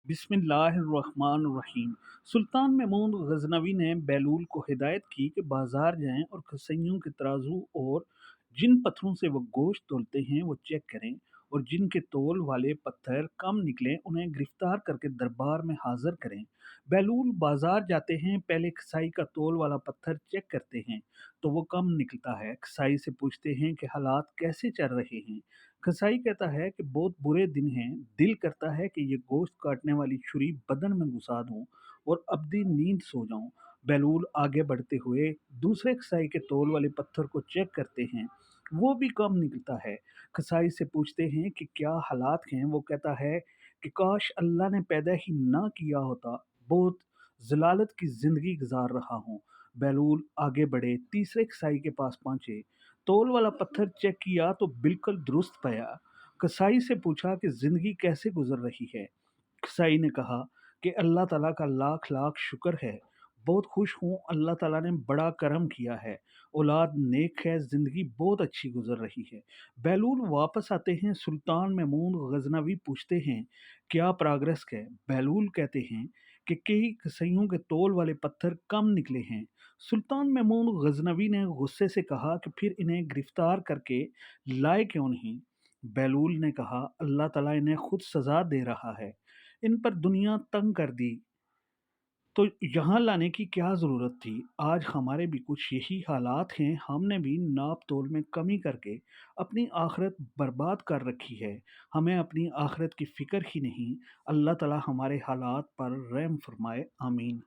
बिस्मिल्लाहिर्रहमानिर्रहीम। सुल्तान महमूद गजनवी ने बैलूल को हिदायत की कि बाजार जाएं और कसाइयों के तराजू और जिन पत्थरों से वो गोश्त तोलते हैं वो चेक करें, और जिनके तोल वाले पत्थर कम निकलें उन्हें गिरफ्तार करके दरबार में हाजिर करें। बैलूल बाजार जाते हैं, पहले कसाई का तोल वाला पत्थर चेक करते हैं तो वो कम निकलता है। कसाई से पूछते हैं कि हालात कैसे चल रहे हैं। कसाई कहता है कि बहुत बुरे दिन हैं, दिल करता है कि ये गोश्त काटने वाली छुरी बदन में घुसा दूं और अब्दी नींद सो जाऊं। बैलूल आगे बढ़ते हुए दूसरे कसाई के तोल वाले पत्थर को चेक करते हैं, वो भी कम निकलता है। कसाई से पूछते हैं कि क्या हालात हैं। वो कहता है कि काश अल्लाह ने पैदा ही ना किया होता, बहुत जलालत की जिंदगी गुजार रहा हूँ। बैलूल आगे बढ़े तीसरे कसाई के पास पहुंचे, तोल वाला पत्थर चेक किया तो बिल्कुल दुरुस्त पाया। कसाई से पूछा कि जिंदगी कैसे गुजर रही है। कसाई ने कहा कि अल्लाह ताला का लाख लाख शुक्र है, बहुत खुश हूँ, अल्लाह ताला ने बड़ा करम किया है, औलाद नेक है, ज़िंदगी बहुत अच्छी गुजर रही है। बैलूल वापस आते हैं, सुल्तान महमूद गजनवी पूछते हैं क्या प्रोग्रेस है। बैलूल कहते हैं कि कई कसाईयों के तोल वाले पत्थर कम निकले हैं। सुल्तान महमूद गजनवी ने गुस्से से कहा कि फिर इन्हें गिरफ्तार करके लाए क्यों नहीं। बैलूल ने कहा अल्लाह ताला इन्हें खुद सजा दे रहा है, इन पर दुनिया तंग कर दी तो यहाँ लाने की क्या ज़रूरत थी। आज हमारे भी कुछ यही हालात हैं, हमने भी नाप तोल में कमी करके अपनी आखिरत बर्बाद कर रखी है। हमें अपनी आखिरत की फ़िक्र ही नहीं। अल्लाह ताला हमारे हालात पर रहम फरमाए, आमीन।